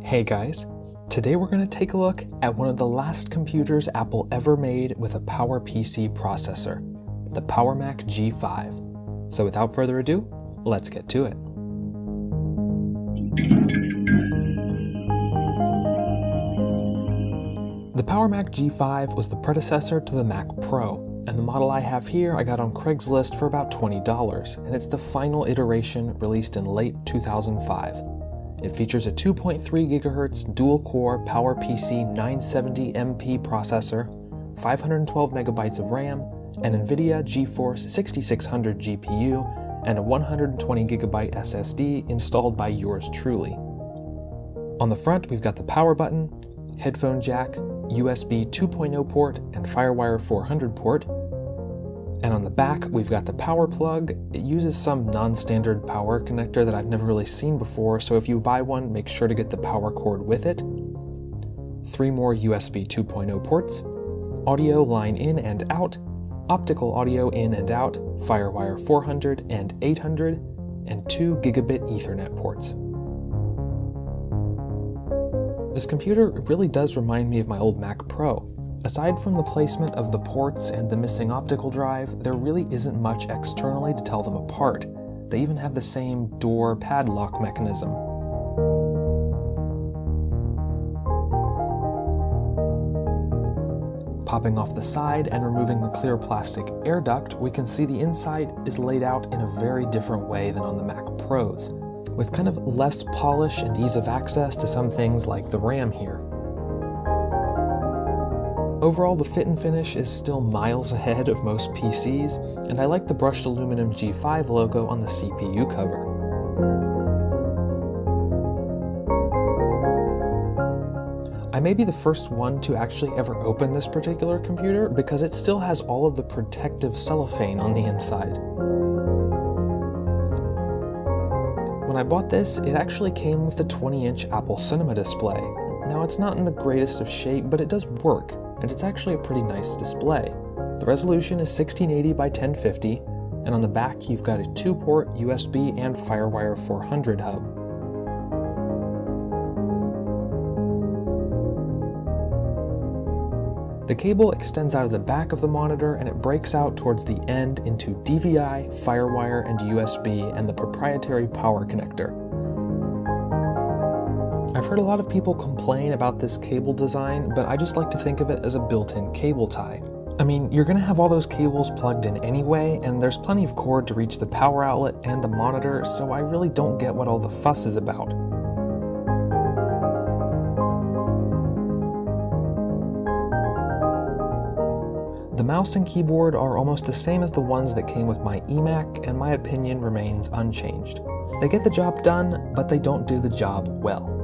Hey guys, today we're going to take a look at one of the last computers Apple ever made with a PowerPC processor, the PowerMac G5. So without further ado, let's get to it. The PowerMac G5 was the predecessor to the Mac Pro, and the model I have here I got on Craigslist for about $20, and it's the final iteration released in late 2005. It features a 2.3 GHz dual-core PowerPC 970MP processor, 512 MB of RAM, an NVIDIA GeForce 6600 GPU, and a 120 GB SSD installed by yours truly. On the front, we've got the power button, headphone jack, USB 2.0 port, and FireWire 400 port. And on the back, we've got the power plug. It uses some non-standard power connector that I've never really seen before, so if you buy one, make sure to get the power cord with it. 3 more USB 2.0 ports, audio line in and out, optical audio in and out, FireWire 400 and 800, and 2 gigabit Ethernet ports. This computer really does remind me of my old Mac Pro. Aside from the placement of the ports and the missing optical drive, there really isn't much externally to tell them apart. They even have the same door padlock mechanism. Popping off the side and removing the clear plastic air duct, we can see the inside is laid out in a very different way than on the Mac Pros, with kind of less polish and ease of access to some things like the RAM here. Overall, the fit and finish is still miles ahead of most PCs, and I like the brushed aluminum G5 logo on the CPU cover. I may be the first one to actually ever open this particular computer because it still has all of the protective cellophane on the inside. When I bought this, it actually came with the 20-inch Apple Cinema display. Now, it's not in the greatest of shape, but it does work, and it's actually a pretty nice display. The resolution is 1680 by 1050, and on the back you've got a 2-port USB and FireWire 400 hub. The cable extends out of the back of the monitor and it breaks out towards the end into DVI, FireWire, and USB, and the proprietary power connector. I've heard a lot of people complain about this cable design, but I just like to think of it as a built-in cable tie. I mean, you're gonna have all those cables plugged in anyway, and there's plenty of cord to reach the power outlet and the monitor, so I really don't get what all the fuss is about. The mouse and keyboard are almost the same as the ones that came with my eMac, and my opinion remains unchanged. They get the job done, but they don't do the job well.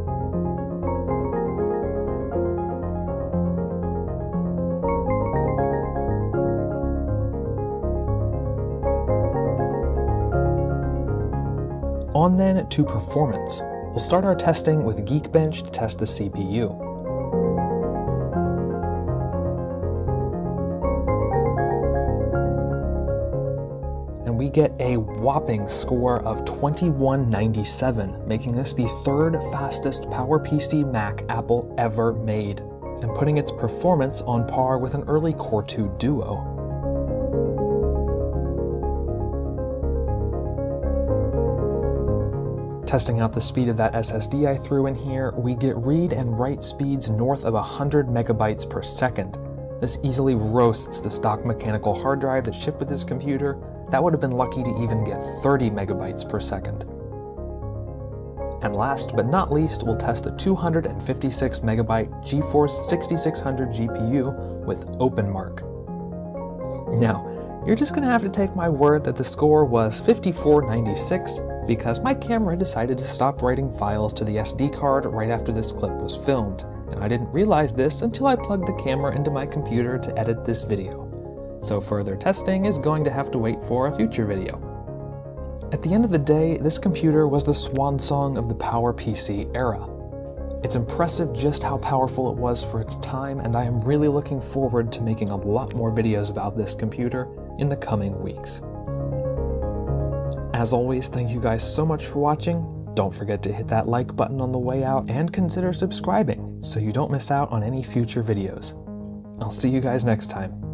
On then to performance. We'll start our testing with Geekbench to test the CPU. And we get a whopping score of 2197, making this the 3rd fastest PowerPC Mac Apple ever made, and putting its performance on par with an early Core 2 Duo. Testing out the speed of that SSD I threw in here, we get read and write speeds north of 100 megabytes per second. This easily roasts the stock mechanical hard drive that shipped with this computer. That would have been lucky to even get 30 megabytes per second. And last but not least, we'll test the 256 megabyte GeForce 6600 GPU with OpenMark. Now, you're just gonna have to take my word that the score was 5496 because my camera decided to stop writing files to the SD card right after this clip was filmed, and I didn't realize this until I plugged the camera into my computer to edit this video. So further testing is going to have to wait for a future video. At the end of the day, this computer was the swan song of the PowerPC era. It's impressive just how powerful it was for its time, and I am really looking forward to making a lot more videos about this computer in the coming weeks. As always, thank you guys so much for watching, Don't forget to hit that like button on the way out and consider subscribing so you don't miss out on any future videos. I'll see you guys next time.